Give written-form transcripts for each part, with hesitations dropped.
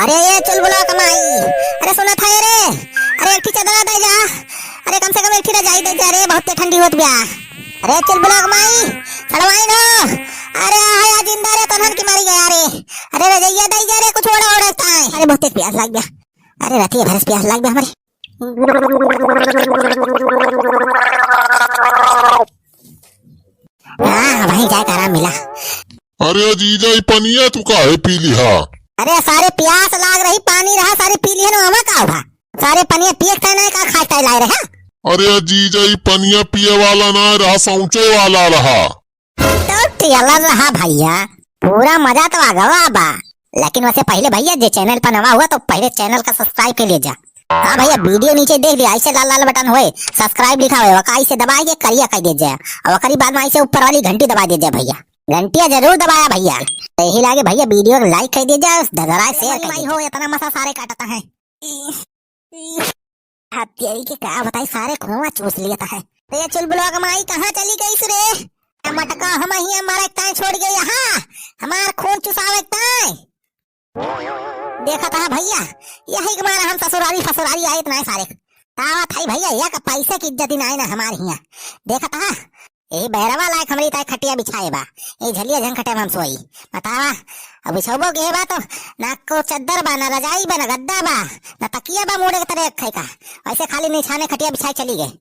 अरे ये चुलबुला कमाई। अरे सुना था रे। अरे एक चदरा दे जा। अरे कम से कम एक रजाई दे जा रे, बहुत ठंडी होत बिया। अरे चुलबुला कमाई सड़वाई नो। अरे आया जिंदा रे तनहन की मारी गया रे। अरे रजैया दे जा रे, कुछ ओड़ा ओड़ता है। अरे बहुत प्यास लग गया। अरे रतिया भरस प्यास लग गया हमारे। हाँ भाई जाए आराम मिला। अरे जीजा ये पनिया तू काहे पी लिहा? अरे सारे प्यास लाग रही, पानी रहा सारे पी लिए ना, हमें का हुआ? सारे पनिया पिए थे ना, का खाता लाए रहे। अरे जीजा ये पनिया पिए वाला ना रहा, सौंचे वाला रहा। तो टियाला रहा भैया, पूरा मजा तो आ गया बा। लेकिन वैसे पहले भैया जे चैनल पर नवा हुआ तो पहले चैनल का सब्सक्राइब कर लीजिए। हाँ भैया वीडियो नीचे देख लिया, ऐसे लाल लाल बटन होए सब्सक्राइब लिखा हुआ वकाई से दबा के करिया कर दीजिए, और वकरी बाद में ऐसे ऊपर वाली घंटी दबा दीजिए भैया। घंटिया जरूर दबाया भैया। यही लागे भैया वीडियो को लाइक कर दीजिए, धराए शेयर कर दीजिए। हो इतना मसा सारे काटता है। हत्यारी के क्या बताई, सारे खुआ चूस लिया है। तो ये चुलबुला कमाई कहाँ चली गई रे? मटका हम ही हमारा ताई छोड़ गए यहाँ, हमार खून चुसावे ताई। देखा था भैया, यही हमारा हम ससुरारी फसुरारी आए इतना सारे तावा थाई भैया, या का पैसे की इज्जत ना ना हमारे यहाँ। देखा था यही बहरवा लायक हमारी ताई खटिया बिछाए बा, ये झलिया झंखटे हम सोई बतावा। अब बिछोबो के बा तो ना को चद्दर बा, ना रजाई बा, ना गद्दा बा, ना तकिया बा मोड़े के तरह रखे का, ऐसे खाली निछाने खटिया बिछाए चली गए।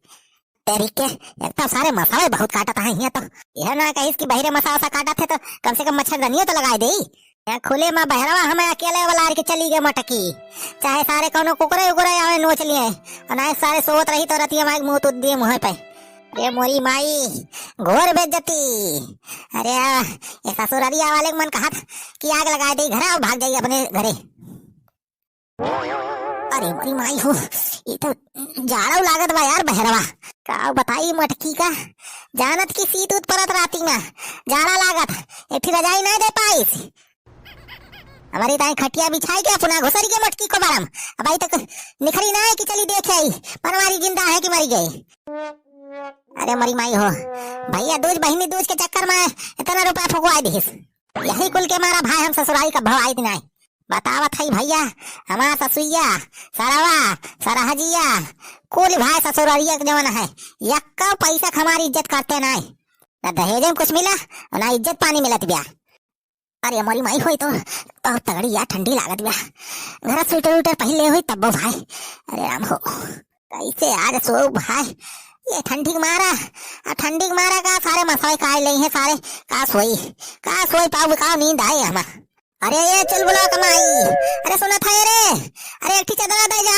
तरीके एक तो सारे मसाले बहुत काटता है यहाँ। तो यह ना कहीं की बहरे मसाला काटा थे तो कम से कम मच्छरदानियों तो लगाए दे। यहाँ खुले में बहरवा हमें अकेले वाला के चली गए मटकी, चाहे सारे कोनो कुकरे उकरे आवे नोच लिए, और ना सारे सोत रही तो रतिया माइक मुंह तुद दिए मुँह पे। ये मोरी माई घोर बेइज्जती। अरे ये ससुरारिया वाले मन कहा था कि आग लगा दे घर और भाग जाइए अपने घरे। अरे मोरी माई हो, ये तो जाड़ा लागत बा यार बहरवा का बताई मटकी का। जानत की सीत उत परत राती में जाड़ा लागत, एक रजाई ना दे पाई। हमारी ताई खटिया बिछाई के अपना घुसरी के मटकी को बारम, अब आई तक निखरी ना है कि चली देखे आई बनवारी जिंदा है कि मरी गई। अरे मरी माई हो भैया, दूज बहिनी दूज के चक्कर में इतना रुपया फुकवा दीस। यही कुल के मारा भाई हम ससुराली का भाव आई नहीं बतावत है भैया। हमारा ससुइया सरवा सरहजिया कुल भाई ससुरालिया के जवान है, यक्का पैसा हमारी इज्जत करते नहीं, ना दहेज में कुछ मिला ना इज्जत पानी मिलत बिया। अरे मोरी माई हुई तो तगड़ी यार ठंडी लागत बिया, घर स्वेटर उटर पहले हुई तब भाई। अरे राम हो कैसे आज सो भाई, ये ठंडी ठंडी मारा का सारे मसाले खाए ले हैं सारे, का सोई पाव का नींद आए हमा। अरे ये चुलबुला कमाई। अरे सुना था रे। अरे एक चदरा दे जा।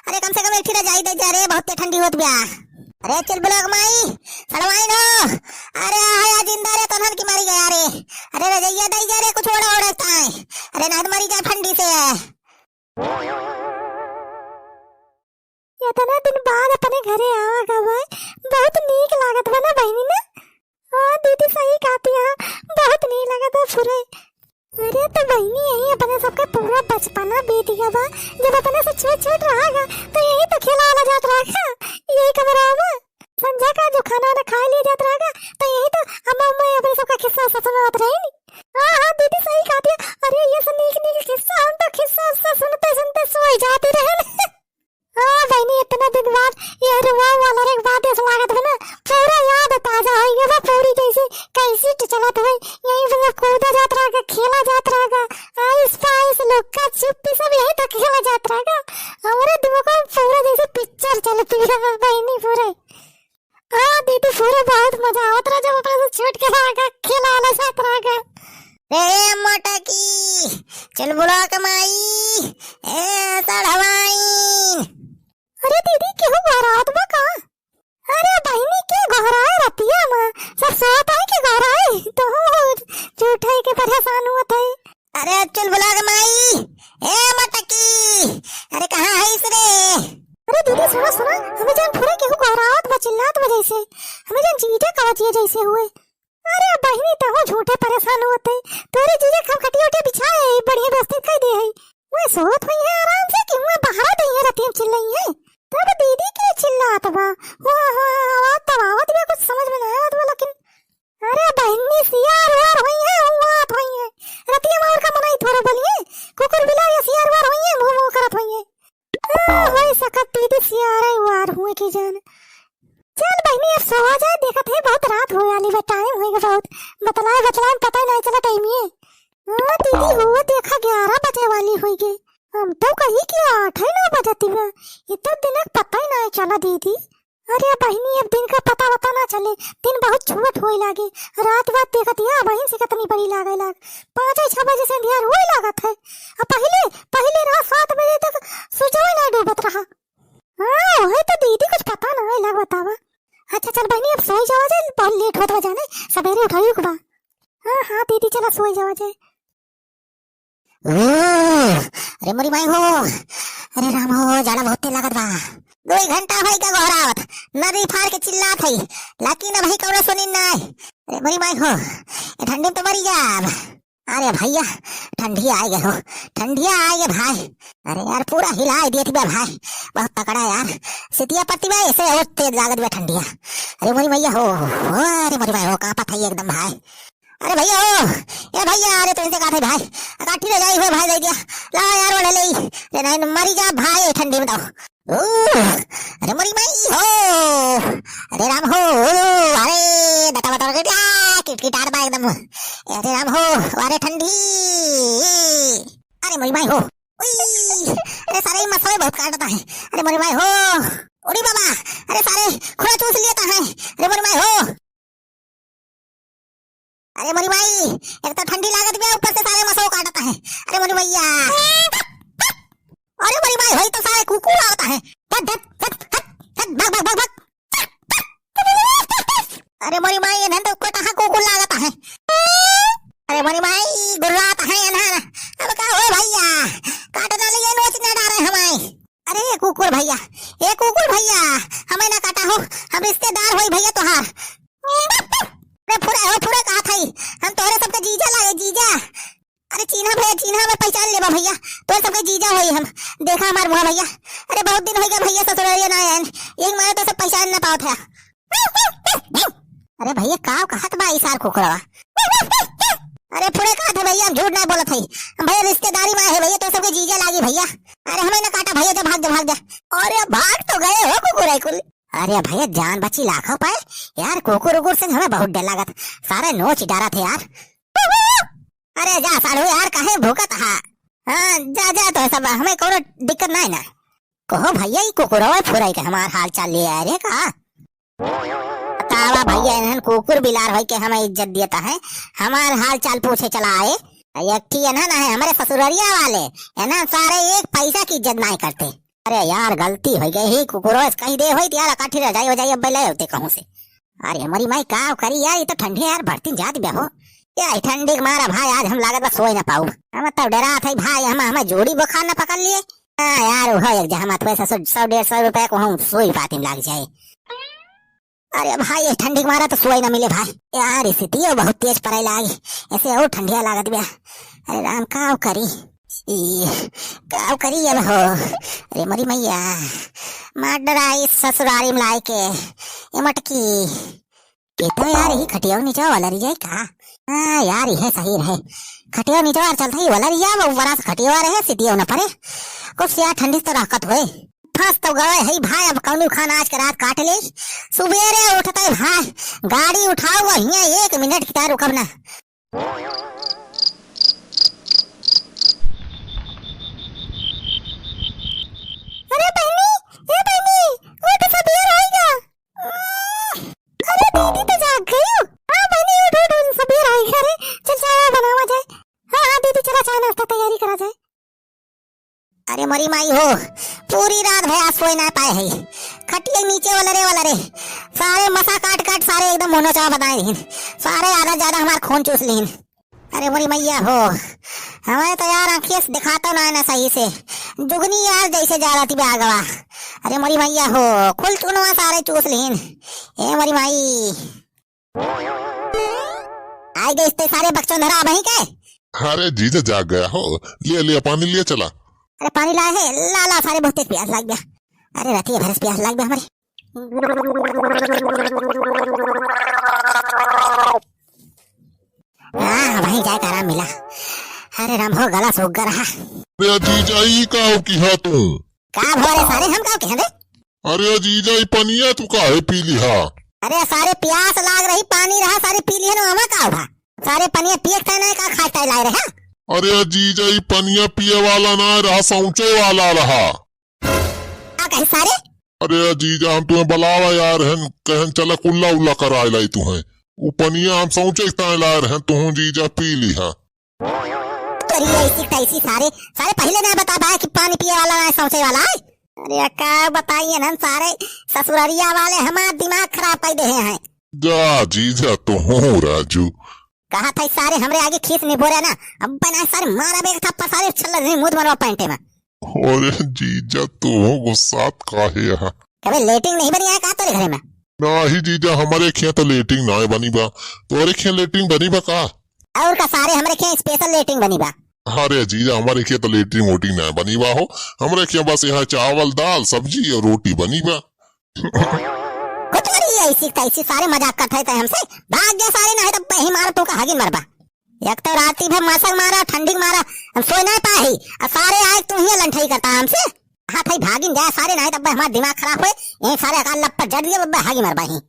अरे कम से कम एक रजाई दे जा रे, बहुत ठंडी होत बिया। अरे चुलबुला कमाई सड़वाई नो। अरे आया जिंदा रे तनहन की मारी गया रे। अरे रजैया दे जा रे, कुछ ओड़ा ओड़ता है। अरे ना मरी जा ठंडी से। इतना दिन बाद अपने घरे आवा गवा, बहुत नीक लागत बना बहनी ना। हाँ दीदी सही कहती है, बहुत नीक लागत है फुरे। अरे तो बहनी यही अपने सबका पूरा बचपना बीत गया बा, जब अपने से छोट रहा तो यही तो खेला वाला जात रहा, यही कमरा में संजय का जो खाना वाना खा लिया जात रहा, तो यही तो हम अपने सबका किस्सा सुनात रहे। हाँ दीदी सही कहती है। अरे ये सब नीक किस्सा, हम तो किस्सा सुनते सुनते सो जाते रहे। हाँ बहनी इतना दिन बाद ये रुआ वाला एक बात ऐसा लागत है ना, पूरा याद ताजा हो गया बा, पूरी जैसे कैसी चलत हुई यही पे कूदा जात रहा, खेला जात रहा, आइस पाइस लुक्का छुपी सब यही तक खेला जात रहा। हमारे दिमाग में पूरा जैसे पिक्चर चलती है बहनी पूरे। हाँ दीदी पूरे बहुत मजा आवत रहा जब अपने से छूट के रहा खेला वाला साथ रहा। रे मटकी चुलबुला कमाई ए सड़वाई। अरे दीदी क्यों घरात बा का? अरे बहनी के घराए रतिया में सब सोत है कि घराए तो झूठे के परेशान हुआ थे। अरे चुलबुला कमाई ए मटकी, अरे कहाँ है इस रे? अरे दीदी सुना हमें जान पूरे केहू घरात बचिल्लात वजह से हमें जान जीजे कवचिए जैसे हुए। अरे बहनी तो हो झूठे परेशान होते, तोरे जीजे कब खटिया उठे बिछाए बढ़िया व्यवस्थित कर दे है, वो सोत हुई है आराम से कि वो बाहर नहीं है रतिया चिल्लाई है। तब दीदी के चिल्लात बा, वाह आवाज तब आवत भी कुछ समझ में नहीं आवत बा। लेकिन अरे बहनी सियार वार हुई है, रतिया में और का मनाई थोड़ा बोलिए कुकुर बिलार या सियार वार होइए मुंह मुंह करत होइए होई सकत दीदी सियार वार हुए की जान चल बहनी अब सो जाए देखत है बहुत रात हो वाली बा टाइम होएगा बहुत बतलाए पता नहीं चला टाइम ये हां दीदी हुआ देखा 11 बजे वाली होएगी हम तो कही कि 8 है 9 बजती है ये तो दिन का पता ही नहीं चला दीदी अरे बहनी अब दिन का पता ना चले दिन बहुत छोट होए लागे रात बात देखत या बहन से कितनी बड़ी लागे लाग 5-6 बजे से अंधियार होए लागत है अब पहले रात 7 बजे तक सूरज ना डूबत रहा हां है तो दीदी कुछ पता ना है लाग बतावा अच्छा चल बहनी अब सोई जावा जाए बहुत लेट होत जाने सवेरे उठाई बा हां दीदी चला सोई जावा जाए अरे मोरी माई हो अरे राम हो जाड़ा बहुत तेज लागत बा 2 घंटा भाई का गोहरावत नदी फाड़ के चिल्लात है लेकिन भाई कौनो सुनी नहीं अरे मोरी माई हो ये ठंडी में तो मरी जाब अरे भैया ठंडी आ गए हो ठंडिया आ गए भाई अरे यार पूरा हिला दिए थी भाई बहुत तकड़ा यार सितिया पत्ती में ऐसे और तेज लागत बा ठंडिया अरे मोरी मैया हो अरे मोरी भाई हो कांपत है एकदम भाई अरे भैया ओ ए भैया अरे तुमसे कहा था भाई काठी ले जाई हो भाई दे दिया ला यार वाले ले रे नहीं मरी जा भाई ठंडी में दो अरे मरी माई हो अरे राम हो अरे बता बता किटकिटार बा एकदम अरे राम हो अरे ठंडी अरे मरी माई हो अरे सारे मसले बहुत काटता है अरे मरी माई हो उड़ी बाबा अरे सारे खुला चूस लेता है अरे मरी माई हो अरे मोरी भाई एक तो ठंडी लागत भी ऊपर से सारे मसो काटता है अरे मोरी भैया अरे मोरी भाई भाई तो सारे कुकुर आता है भाग अरे मोरी भाई ये तो को कहां कुकुर लागता है अरे मोरी भाई गुर्राता है ना अब क्या हो भैया काट डाले ये नोच ना डाले हमारे अरे कुकुर भैया हमें ना काटा हो हम रिश्तेदार होई भैया तोहार फुरे कहा था हम तोरे सबके जीजा लागे जीजा अरे चीन्हा में पहचान लेबा भैया तोरे सबके जीजा होई हम देखा हमार मुंह भैया अरे बहुत दिन हो गया भैया ससुरालिया ना आए एक मारे तो सब पहचान ना पाओ था अरे भैया का कहत बा इसार कुकुरवा अरे फुरे कहा था भैया हम झूठ नहीं बोलत हई हम भैया रिश्तेदारी में है भैया तो सबके जीजा लागी भैया अरे हमें ना काटा भैया जा भाग जा अरे भाग तो गए हो कुकुर कुल अरे भैया जान बची लाखों पाए यार कुकुर से हमें बहुत डर लागत सारे नोच डारा थे यार अरे जा साड़ू यार काहे भूखत हा हाँ जा तो सब हमें कोनो दिक्कत नहीं ना कहो भैया ये कुकुरवा फुराई के हमार हाल चाल ले आ रे का तावा भैया इन्हन कुकुर बिलार होई के हमें इज्जत देता है हमार हाल चाल पूछे चला आए एक है ना हमारे ससुररिया वाले है ना सारे एक पैसा की इज्जत नहीं करते अरे यार गलती हो गई ही कुकुरों कहीं दे होई यार काठी रह जाई हो जाई अब ले होते कहूं से अरे हमारी माई का करी यार ये तो ठंडी यार बढ़ती जात बे हो यार ठंडी के मारा भाई आज हम लागत बस सोई ना पाऊ हम तो डरा थे भाई हम जोड़ी बुखार ना पकड़ लिए यार हो एक जहां मत पैसा 100-150 रुपए को हम सोई पाती लाग जाए अरे भाई ये ठंडी के मारा तो सोई ना मिले भाई यार स्थिति बहुत तेज पड़े लागी ऐसे और ठंडिया लागत बे अरे राम का करी क्या करी अब हो अरे मरी मैया मार डराई ससुरारी में लाई के ये मटकी ये तो यार ही खटिया नीचे वाला रही जाए का हाँ यार ये सही रहे खटिया नीचे वाला चलता ही वाला रिया वो बड़ा खटिया रहे सीधी ना पड़े कुछ यार ठंडी तो राहत हुए फंस तो गए है भाई अब कौन खाना आज के रात काट ले सुबेरे उठता है भाई गाड़ी उठाओ वही 1 मिनट की तार रुकब ना अरे बहनी वो तो सब ये रहेगा अरे दीदी तो जाग गई हो हां बहनी उठ सब ये रहेगा अरे चल चाय बनावा जाए हां दीदी चला चाय नाश्ता तैयारी करा जाए अरे मरी माई हो पूरी रात भैया सोई ना पाए है खटिया नीचे वाला रे सारे मसा काट सारे एकदम मोनो चाव बनाए रहीन सारे आधा ज्यादा हमार खून चूस लीन अरे मरी मैया हो हमारे तो यार आंखियों से दिखाता ना सही से जुगनी यार जैसे जा रही थी आगवा अरे मरी मैया हो खुल चुनवा सारे चूस लीन ए मरी माई आई गए इतने सारे बच्चों धरा वहीं के अरे जीजा जाग गया हो लिया पानी लिया चला अरे पानी लाए है ला सारे बहुत तेज प्यास लग गया अरे राती है भरस प्यास लग गया हमारे हाँ वहीं जाए आराम मिला अरे राम हो गला सूख गया रहा। अरे जीजा ही काव की है तू? का भोरे सारे हम का कह दे? अरे जीजा ही पनिया तू काहे पी लिहा? अरे सारे प्यास लाग रही, पानी रहा सारे पी लिए ना, हमें का भा सारे पनिया पिए नहीं का खाता लाए रहे। अरे जीजा ही पनिया पिए वाला ना रहा, सौचे वाला रहा। का कहे सारे? अरे जीजा हम तुम्हें बुलावा यार हन कहन चला कुल्ला उल्ला कराए लाई तुम्हें वो पनिया हम सौचे लाए रहे तू जीजा पी लिहा। करिए ऐसी तैसी सारे सारे पहले ना बता भाई कि पानी पिए वाला ना सौचे वाला है। अरे क्या बताइए ना सारे ससुरारिया वाले हमारा दिमाग खराब कर दे हैं। जा जीजा तो हो राजू। कहा था सारे हमरे आगे खींच नहीं बोले ना, अब बना सारे मारा बेग थप्पा सारे चल रहे मुंह बनवा पैंटे में। अरे जीजा तो गुस्सा काहे है? कभी लेटिंग नहीं बनी है का तेरे घर में? ना ही जीजा हमारे खिया तो लेटिंग ना बनी बा, तोरे खिया लेटिंग बनी बा का? और का सारे हमरे खिया स्पेशल लेटिंग बनी बा। अरे जीजा हमारे खिया तो लेटिंग वोटिंग ना बनी बा हो, हमरे खिया बस यहाँ चावल दाल सब्जी और रोटी बनी बा। कुछ ऐसी तैसी सारे मजाक करते थे हमसे, भाग गया सारे, नहीं तो पही मारा तो कहा मरबा। एक तो राती भर मौसम मारा ठंडी मारा, हम सो नहीं पाही और सारे आए तू ही लंठाई करता हमसे। हाँ भाई भागिन जाए सारे, नहीं तो हमारा दिमाग खराब हुए यही सारे अकाल लप पर जड़ दिए भागी मरबा ही।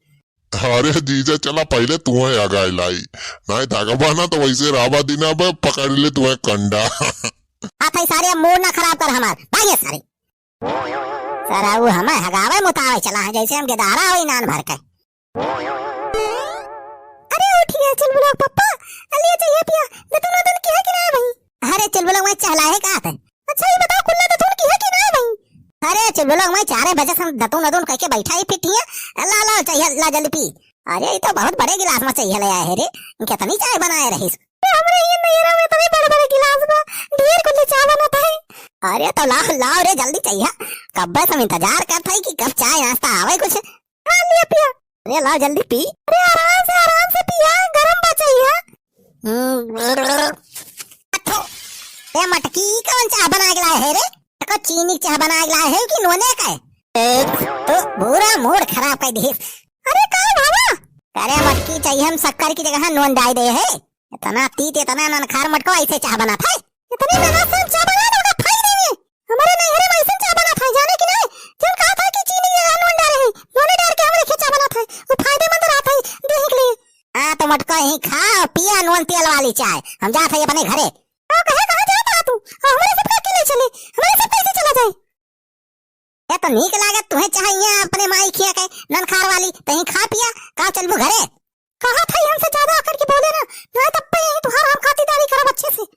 अरे जीजा चला पहले तुम्हें आगाई लाई नहीं धागा बना तो वैसे राबा दिना पकड़ ले तुम्हें कंडा। हाँ भाई सारे मूड ना खराब कर हमार, भागे सारे सारा वो हमें हगावे मुतावे चला है जैसे हम गेदारा हुई नान भर के। अरे उठिए चल बुला पापा, अलिए चाहिए पिया नतुन नतुन की है कि नहीं भाई? अरे चल बोलो मैं चला है का थे? अच्छा ये बताओ कुल्ला नतुन की है कि नहीं भाई? अरे चल बोलो मैं 4 बजे से दतुन नतुन कह के बैठा ही फिटिया ला ला चाहिए ला जल्दी पी। अरे ये तो बहुत बड़े गिलास में चाहिए ले आए है रे, कितनी चाय बनाए रही? हमरे ये नैरा में तो बड़े-बड़े गिलास में ढेर कुल्ले चाय बनाता है। अरे तो लाओ लाओ रे जल्दी चाहिए, कब से हम इंतजार करते हैं कि कब चाय नाश्ता आवे कुछ। हाँ लिया पिया। अरे लाओ जल्दी पी। अरे आराम से पिया, गरम बचाइए। ये मटकी कौन चाय बना के लाए है रे? को चीनी चाय बना के लाए है कि नोने का है? तो पूरा मूड खराब कर दी। अरे कहाँ बाबा? अरे मटकी चाहिए, हम शक्कर की जगह नोन डाल दे है। इतना तीत इतना ननखार मटको ऐसे चाय बना था। इतनी ननासन चाय बना दोगे फाई देंगे। हमारे नहरे में ऐसे चाय बना था जाने की नहीं। जब कहा था कि चीनी की जगह नून डाले हैं, नून डाल के हमरे चाय बना था, वो फायदेमंद रहता है देह के लिए। हाँ तो मटको ही खा पिया नून तेल वाली चाय, हम जाते हैं अपने घरे। कहाँ जाता है तू? हमारे साथ अकेले चले, हमारे साथ कैसे चला जाए? ये तो नीक लागत तुम्हें चाहिए अपने माई खिया के ननखार वाली, कहीं खा पिया का चलबू घरे। कहा था हमसे ज्यादा आकर के बोले ना, नहीं तब पे यही तुम्हारा हम खातिरदारी करब अच्छे से।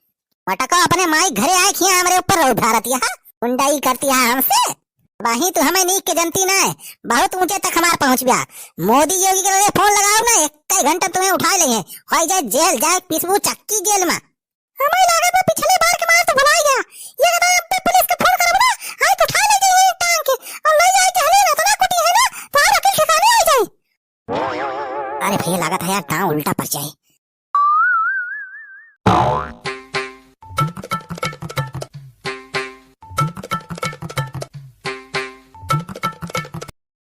मटको अपने माई घरे आए खिया हमारे ऊपर रोड भारत यहाँ गुंडाई करती है हमसे। वही तो हमें नीक के जनती ना है, बहुत ऊंचे तक हमार पहुंच गया। मोदी योगी के लिए फोन लगाओ ना, 1 घंटा तुम्हें उठा लेंगे, हो जाए जेल जाए पिसबू चक्की जेल में। हमें लागत में पिछले बार के मार तो भुला गया, ये कहता है अब पुलिस को फोन करब ना, हाय तो उठा ले जाइए टांग के और ले जाए चले ना, तना कुटी है ना, पार अकल ठिकाने आ जाए। अरे भैया लागत है यार टांग उल्टा पड़ जाए।